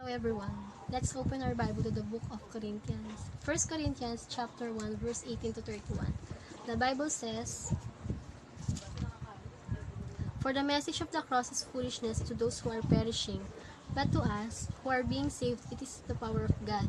everyone. Let's open our Bible to the book of Corinthians. 1 Corinthians chapter 1 verse 18 to 31. The Bible says, "For the message of the cross is foolishness to those who are perishing, but to us who are being saved it is the power of God.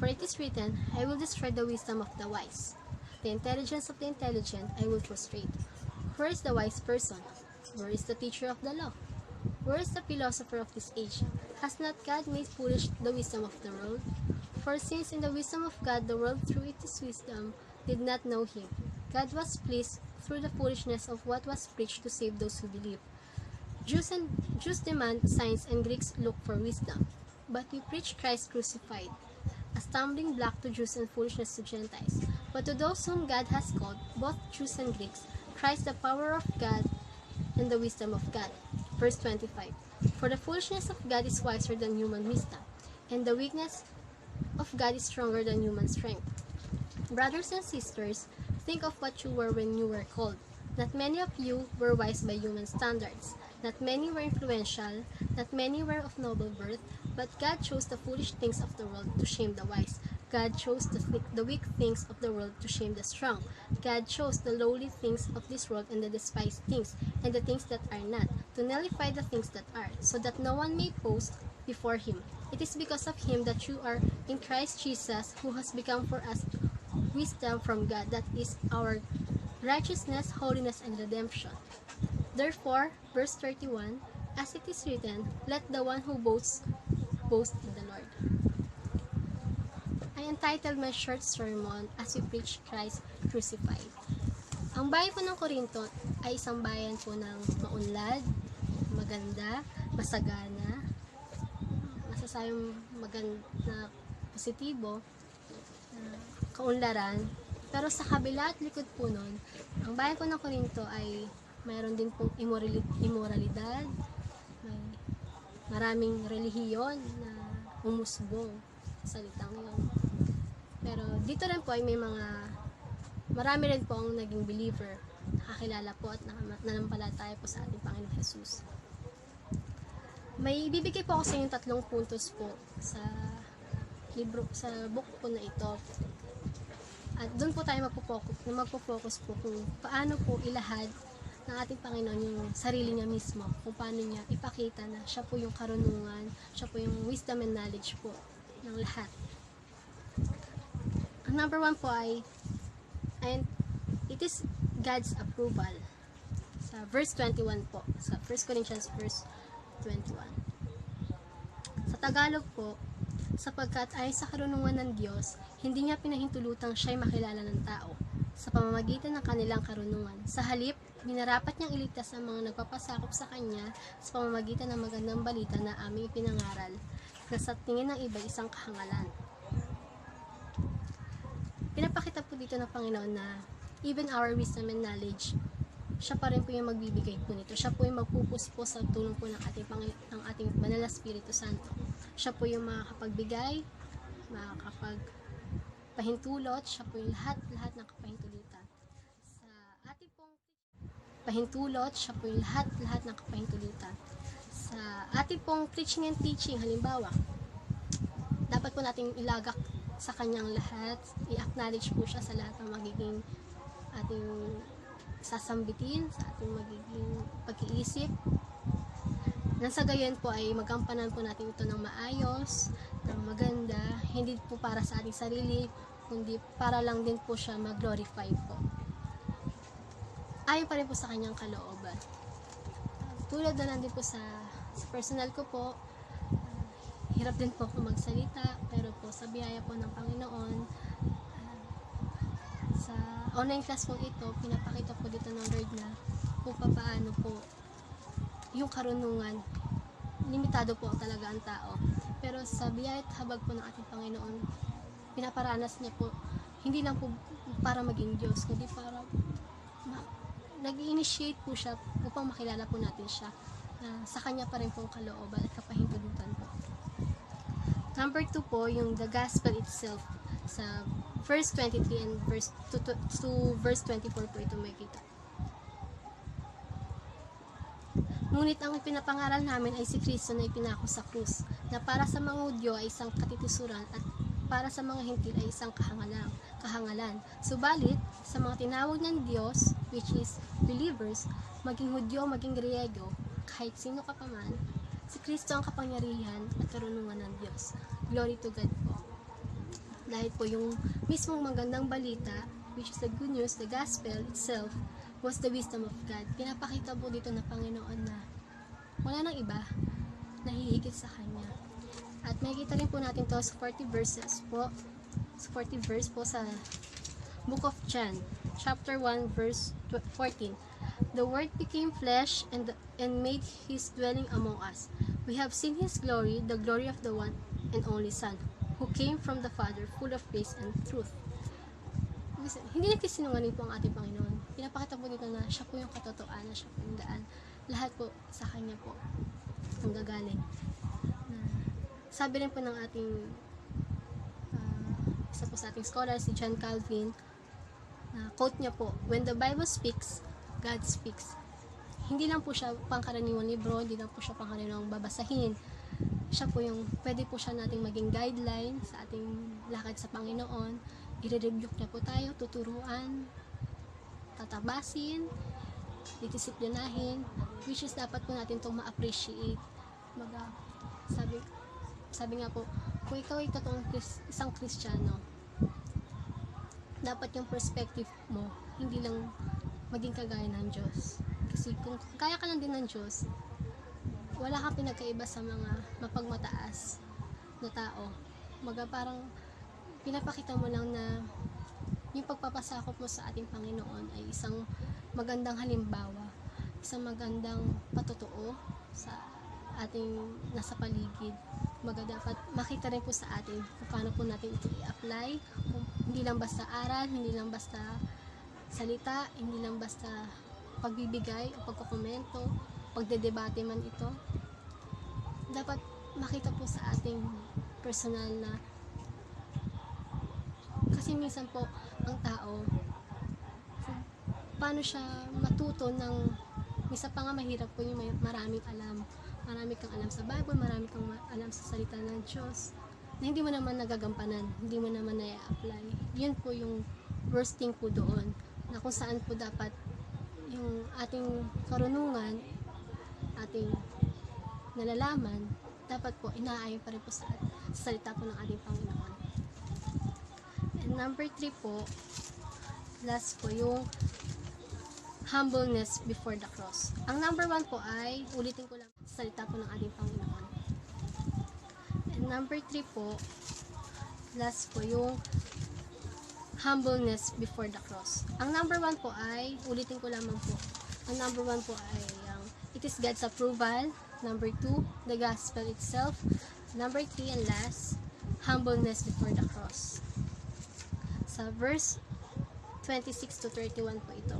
For it is written, I will destroy the wisdom of the wise. The intelligence of the intelligent I will frustrate. Where is the wise person? Where is the teacher of the law? Where is the philosopher of this age? Has not God made foolish the wisdom of the world? For since in the wisdom of God the world through its wisdom did not know him, God was pleased through the foolishness of what was preached to save those who believe. Jews demand signs and Greeks look for wisdom. But we preach Christ crucified, a stumbling block to Jews and foolishness to Gentiles. But to those whom God has called, both Jews and Greeks, Christ the power of God and the wisdom of God." Verse 25. "For the foolishness of God is wiser than human wisdom, and the weakness of God is stronger than human strength. Brothers and sisters, think of what you were when you were called. Not many of you were wise by human standards. Not many were influential. Not many were of noble birth. But God chose the foolish things of the world to shame the wise. God chose the weak things of the world to shame the strong. God chose the lowly things of this world and the despised things, and the things that are not, to nullify the things that are, so that no one may boast before him. It is because of him that you are in Christ Jesus, who has become for us wisdom from God, that is our righteousness, holiness, and redemption. Therefore," verse 31, "as it is written, let the one who boasts, boast in the Lord." I entitled my short sermon, "As We Preach Christ Crucified." Ang bayan po ng Corinto ay isang bayan po ng maunlad, maganda, masagana, masasayang maganda, positibo, kaunlaran. Pero sa kabila at likod po nun, ang bayan po ng Corinto ay mayroon din pong immoralidad, may maraming relihiyon na umusbong sa salitang yun. Pero dito rin po ay marami rin po ang naging believer, nakakilala po at nanampalataya po sa ating Panginoon Jesus. May ibibigay po ako sa inyong 3 puntos po sa book po na ito. At doon po tayo magpo-focus po kung paano po ilahad ng ating Panginoon yung sarili niya mismo, kung paano niya ipakita na siya po yung karunungan, siya po yung wisdom and knowledge po ng lahat. Ang number 1 po and it is God's approval. Sa verse 21 po, sa 1 Corinthians verse 21. Sa Tagalog po, "Sapagkat ayon sa karunungan ng Diyos, hindi niya pinahintulutang siya'y makilala ng tao sa pamamagitan ng kanilang karunungan. Sa halip, minarapat niyang iligtas ang mga nagpapasakop sa Kanya sa pamamagitan ng magandang balita na aming ipinangaral, na sa tingin ng iba isang kahangalan." Pinapakita po dito ng Panginoon na even our wisdom and knowledge, siya pa rin po yung magbibigay po nito. Siya po yung magpupus po sa tulong po ng ating Banal na Espiritu Santo. Siya po yung makakapagbigay, makakapagpahintulot, siya po yung lahat ng kapahintulutan. Sa ating pong pahintulot, siya po yung lahat ng kapahintulutan. Sa ating pong preaching and teaching, halimbawa, dapat po nating ilagak sa kanyang lahat, i-acknowledge po siya sa lahat ng magiging ating sasambitin, sa ating magiging pag-iisip. Nang sa gayon po ay magampanan po natin ito ng maayos, ng maganda, hindi po para sa ating sarili, kundi para lang din po siya mag-glorify po. Ayon pa rin po sa kanyang kalooban. Tulad na lang din po sa personal ko po, hirap din po ako magsalita, pero po sa biyaya po ng Panginoon, sa online class po ito, pinapakita po dito ng Lord na kung paano po yung karunungan, limitado po talaga ang tao. Pero sa biyaya at habag po ng ating Panginoon, pinaparanas niya po, hindi lang po para maging Diyos, kundi para nag-initiate po siya upang makilala po natin siya. Sa kanya pa rin pong kalooban at kapahintulutan po. Number 2 po, yung the gospel itself. Sa verse 23 and verse 24 po ito makikita. Ngunit ang pinapangaral namin ay si Kristo na ipinako sa krus, na para sa mga Hudyo ay isang katitisuran at para sa mga Hintil ay isang kahangalan. Subalit, sa mga tinawag ng Diyos, which is believers, maging Hudyo, maging Griego, kahit sino ka pa man, si Kristo ang kapangyarihan at karunungan ng Diyos. Glory to God po. Dahil po yung mismong magandang balita, which is the good news, the gospel itself, was the wisdom of God. Pinapakita po dito na Panginoon na wala nang iba na hihigit sa Kanya. At makikita rin po natin to sa 40 verses po. Sa 40 verse po sa Book of John, chapter 1, verse 14. The Word became flesh and made His dwelling among us. We have seen His glory, the glory of the one and only Son, who came from the Father, full of grace and truth. Hindi nagsisinungaling po ang ating Panginoon. Pinapakita po dito na siya po yung katotohanan, siya po yung daan. Lahat po sa Kanya po ang gagaling. Sabi rin po ng ating isa po sa ating scholar, si John Calvin, quote niya po, when the Bible speaks, God speaks. Hindi lang po siya pangkaraniwang libro, hindi lang po siya pangkaraniwang babasahin. Siya po yung, pwede po siya nating maging guideline sa ating lakad sa Panginoon. I-rebuke niya po tayo, tuturuan, tatabasin, didisiplinahin, which is dapat po natin itong ma-appreciate. Sabi nga po, kung ikaw ay totoong isang Kristiyano, dapat yung perspective mo, hindi lang maging kagaya ng Diyos. Kasi kung kaya ka lang din ng Diyos, wala kang pinagkaiba sa mga mapagmataas na tao. Parang pinapakita mo lang na yung pagpapasakop mo sa ating Panginoon ay isang magandang halimbawa, isang magandang patotoo sa ating nasa paligid. Dapat makita rin po sa atin kung paano po natin ito i-apply. Hindi lang basta aral, hindi lang basta salita, hindi lang basta pagbibigay o pagkokomento, pagdedebate man ito. Dapat makita po sa ating personal na, kasi minsan po ang tao, paano siya matuto ng, minsan pa nga mahirap po yung maraming alam. Marami kang alam sa Bible, marami kang alam sa salita ng Diyos, na hindi mo naman nagagampanan, hindi mo naman na-apply. Yun po yung worst thing po doon, na kung saan po dapat yung ating karunungan, ating nalalaman, dapat po inaayon pa rin po sa salita po ng ating Panginoon. And number 3 po, last po, yung humbleness before the cross. Ang number 1 po ay, ulitin ko lang, salita po ng ating Panginoon. And number 3 po, last po, yung humbleness before the cross. Ang number 1 po ay, ulitin ko lamang po, ang number 1 po ay, it is God's approval. Number 2, the gospel itself. Number 3 and last, humbleness before the cross. Sa verse 26 to 31 po ito.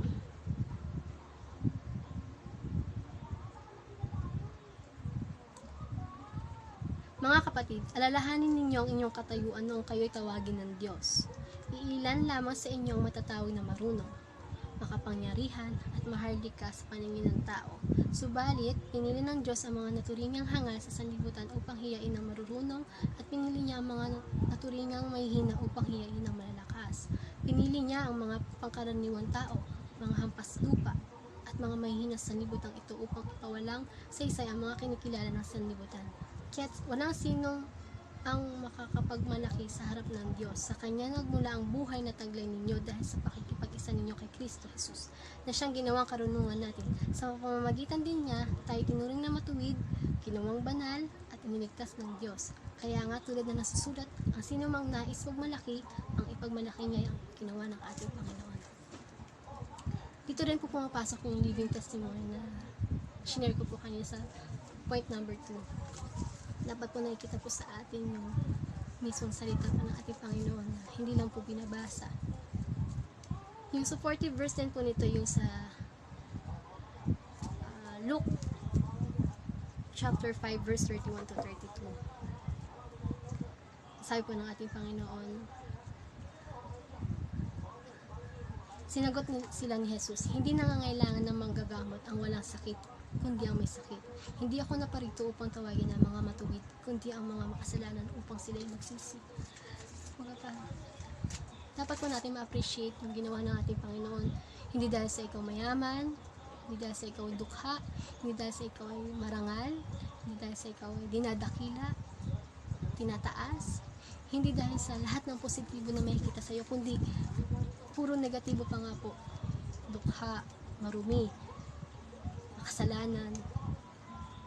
Mga kapatid, alalahanin ninyo ang inyong katayuan noong kayo'y tawagin ng Diyos. Iilan lamang sa inyong matatawag na marunong, makapangyarihan at maharlika sa paningin ng tao. Subalit, pinili ng Diyos ang mga naturingang hangal sa sanlibutan upang hiyain ang marurunong at pinili niya ang mga naturingang mahihina upang hiyain ang malalakas. Pinili niya ang mga pangkaraniwang tao, mga hampas lupa, at mga mahihina sa sanlibutan ito upang ipawalang sa isay ang mga kinikilala ng sanlibutan. Kaya't walang sino ang makakapagmalaki sa harap ng Diyos. Sa Kanya nagmula ang buhay na taglay ninyo dahil sa pakikipag-isa ninyo kay Kristo Jesus, na siyang ginawang karunungan natin. Sa pamamagitan din niya, tayo tinuring na matuwid, ginawang banal, at iniligtas ng Diyos. Kaya nga tulad na nasusulat, ang sino mang nais magmalaki, ang ipagmalaki niya ang ginawa ng ating Panginoon. Dito rin po pumapasok yung living testimony na shinare ko po kanina sa point number 2. Dapat po nakikita po sa atin yung mismong salita po ng ating Panginoon na hindi lang po binabasa. Yung supportive verse din po nito yung sa Luke chapter 5 verse 31 to 32. Sabi po ng ating Panginoon, sinagot sila ni Jesus, hindi nangangailangan ng manggagamot ang walang sakit, kundi ang may sakit. Hindi ako naparito upang tawagin ang mga matuwid, kundi ang mga makasalanan upang sila'y magsisi. Mga pa, dapat po natin ma-appreciate yung ginawa ng ating Panginoon. Hindi dahil sa ikaw mayaman, hindi dahil sa ikaw dukha, hindi dahil sa ikaw ay marangal, hindi dahil sa ikaw ay dinadakila, tinataas, hindi dahil sa lahat ng positibo na makikita sa iyo, kundi puro negatibo pa nga po. Dukha, marumi, makasalanan,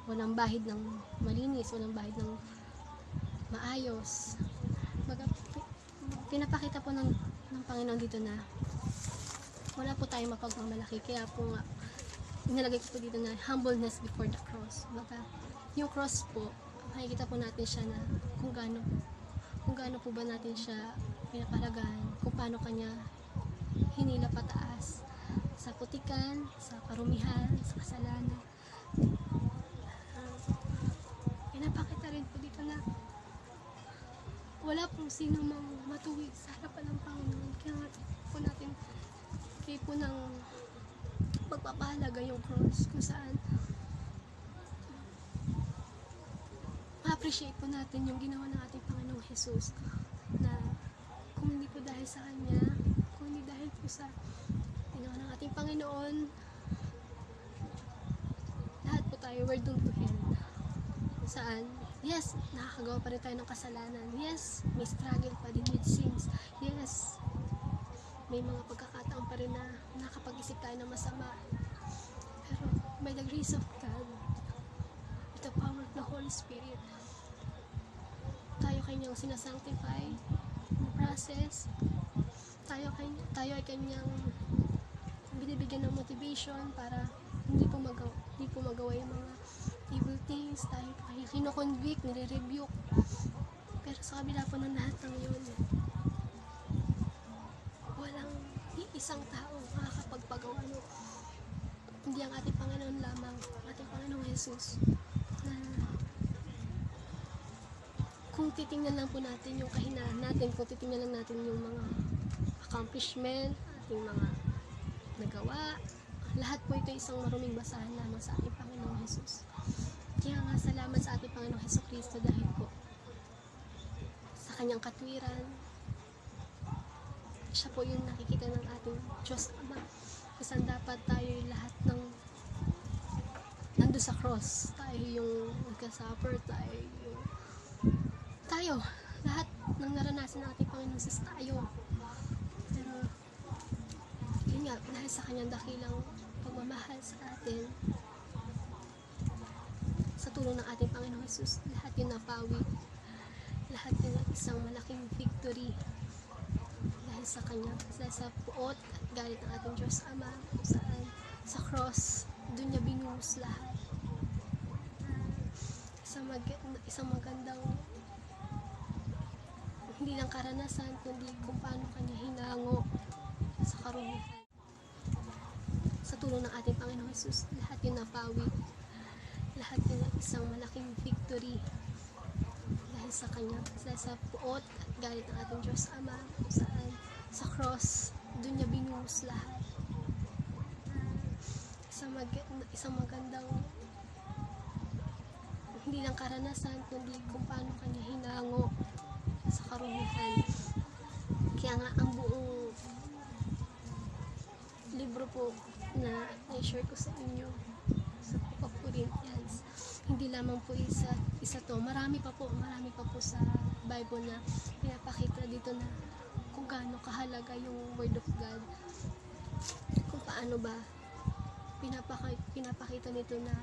walang bahid ng malinis, walang bahid ng maayos. Pinapakita po ng Panginoon dito na wala po tayong mapagmamalaki. Kaya po nga, inalagay ko po dito na humbleness before the cross. Yung cross po, makikita po natin siya na kung gaano po ba natin siya pinapalagahan, kung paano kanya hinila pataas sa putikan, sa karumihan, sa kasalanan. Pinapakita rin po dito na wala pong sino mang matuwid sa harapan ng Panginoon. Kaya nga po natin kayo po ng pagpapahalaga yung cross kung saan ma-appreciate po natin yung ginawa ng ating Panginoong Jesus, na kung hindi po dahil sa Kanya, kung hindi dahil po sa ginawa ng ating Panginoon, lahat po tayo were doomed to hell. Saan? Yes, nakakagawa pa rin tayo ng kasalanan. Yes, may struggle pa din with sins. Yes, may mga pagkakataon pa rin na nakapag-isip tayo ng masama. Pero by the grace of God, with the power of the Holy Spirit, tayo kanyang sinasanctify ng process. Tayo ay kanyang binibigyan ng motivation para hindi po magawa yung mga evil things. Tayo po ay kino-convict, nire-rebuke. Pero sa kabila po ng lahat ng yun, walang isang tao makakapagpagawa no, hindi ang ating Panginoon lamang, ating Panginoong Jesus, na kung titingnan lang po natin yung kahinaan natin, kung titingnan lang natin yung mga accomplishment, ating mga nagawa, lahat po ito isang maruming basahan lamang sa ating Panginoong Jesus. Kaya nga salamat sa ating Panginoong Hesukristo dahil po sa kanyang katwiran, siya po yung nakikita ng ating Diyos Ama. Kasi dapat tayo lahat ng nandun sa cross, tayo yung nagka-suffer, tayo lahat ng naranasan ng ating Panginoon Jesus, tayo. Pero yun nga, dahil sa kanyang dakilang pagmamahal sa atin, sa tulong ng ating Panginoong Jesus, lahat yun napawi, lahat yun isang malaking victory dahil sa kanya, dahil sa puot at galit ng ating Diyos Ama, kung saan sa cross doon niya binuhos lahat. Isang magandang hindi lang karanasan, kundi kung paano kanya hinango sa karumihan. Sa tulong ng ating Panginoong Jesus, lahat yun napawi, lahat yun isang malaking victory dahil sa kanya, dahil sa puot at galit ng ating Diyos Ama, kung saan sa cross doon niya binuhos lahat. Isang magandang hindi lang karanasan, kundi kung paano kanya hinango sa karumihan. Kaya nga ang buong libro po na i-share ko sa inyo sa Book of Corinthians, hindi lamang po isa to, marami pa po sa Bible na pinapakita dito na kung gaano kahalaga yung Word of God, kung paano ba pinapakita nito na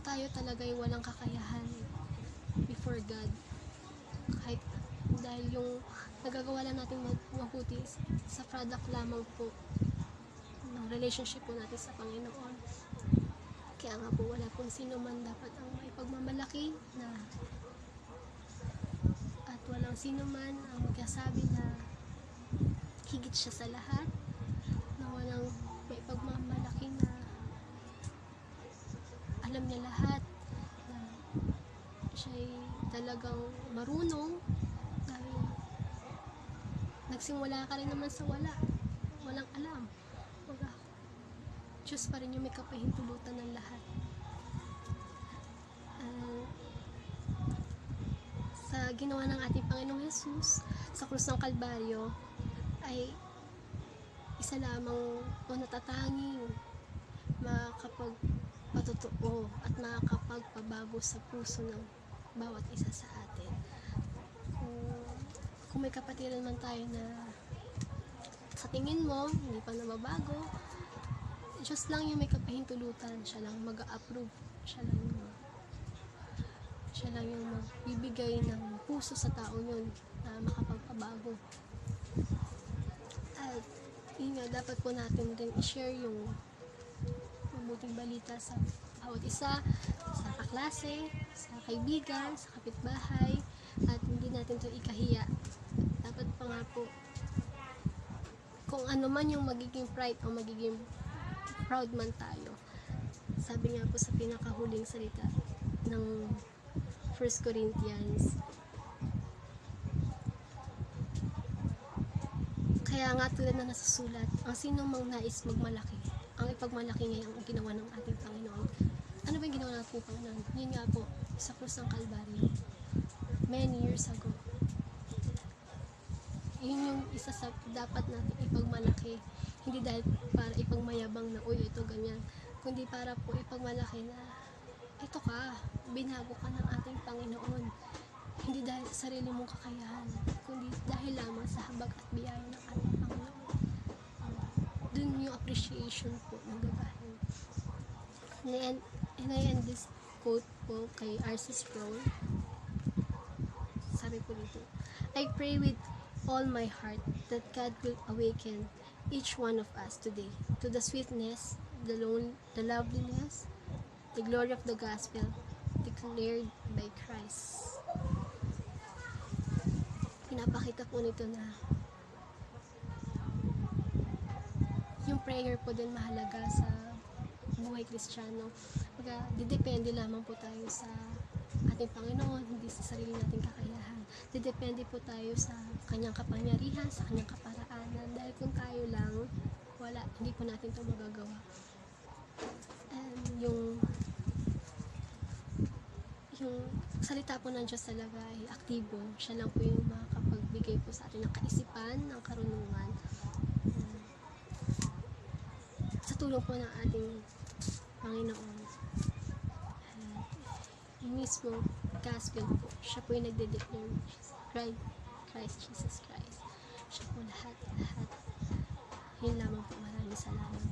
tayo talaga ay walang kakayahan before God, kahit dahil yung nagagawa lang natin mabuti sa product lamang po ng relationship po natin sa Panginoon. Kaya nga po wala pong sino man dapat ang may pagmamalaki na, at walang sino man ang magsasabi na higit siya sa lahat, na walang may pagmamalaki na alam niya lahat, na siya'y talagang marunong dahil nagsimula ka rin naman sa walang alam. Diyos pa rin yung may kapahintulutan ng lahat. Sa ginawa ng ating Panginoong Jesus sa krus ng Kalbaryo ay isa lamang o natatanging makakapagpatotoo at makakapagpabago sa puso ng bawat isa sa atin. Kung may kapatiran man tayo na sa tingin mo hindi pa nababago, Diyos lang yung may kapahintulutan, siya lang mag-a-approve, siya lang yung magbibigay ng puso sa taong yun na makapagpabago. At yun nga, dapat po natin rin i-share yung mabuting balita sa bawat isa, sa kaklase, sa kaibigan, sa kapitbahay, at hindi natin ito ikahiya. Dapat pa nga po, kung ano man yung magiging pride o magiging proud man tayo, sabi nga po sa pinakahuling salita ng 1 Corinthians, kaya nga tulad na nasusulat, ang sino mang nais magmalaki, ang ipagmalaki ngayon ang ginawa ng ating Panginoon. Ano ba yung ginawa ng ating Panginoon? Yun nga po, sa krus ng Kalbaryo, many years ago. Yun yung isa sa dapat natin ipagmalaki, hindi dahil para ipagmayabang na, uy, ito ganyan, kundi para po ipagmalaki na, ito ka, binago ka ng ating Panginoon. Hindi dahil sa sarili mong kakayahan, kundi dahil lamang sa habag at biyaya ng ating Panginoon. Dun yung appreciation po ng gabahin. And I end this quote po kay R.C. Sproul. Sabi po dito, I pray with all my heart that God will awaken each one of us today to the sweetness, the loveliness, the glory of the gospel declared by Christ. Pinapakita po nito na yung prayer po din mahalaga sa buhay Kristiyano. Didepende lamang po tayo sa ating Panginoon, hindi sa sarili nating kakayahan. Didepende po tayo sa kanyang kapangyarihan, sa kanyang kaparaanan. Dahil kung tayo lang, wala, hindi po natin ito magagawa. And yung salita po ng Diyos talaga ay aktibo. Siya lang po yung makakapagbigay po sa atin ng kaisipan, ng karunungan. Sa tulong po ng ating Panginoon. Yung mismo gospel po, siya po yung nagde-declare Christ Jesus Christ. Siya po lahat. Yun lamang po, maraming salamat.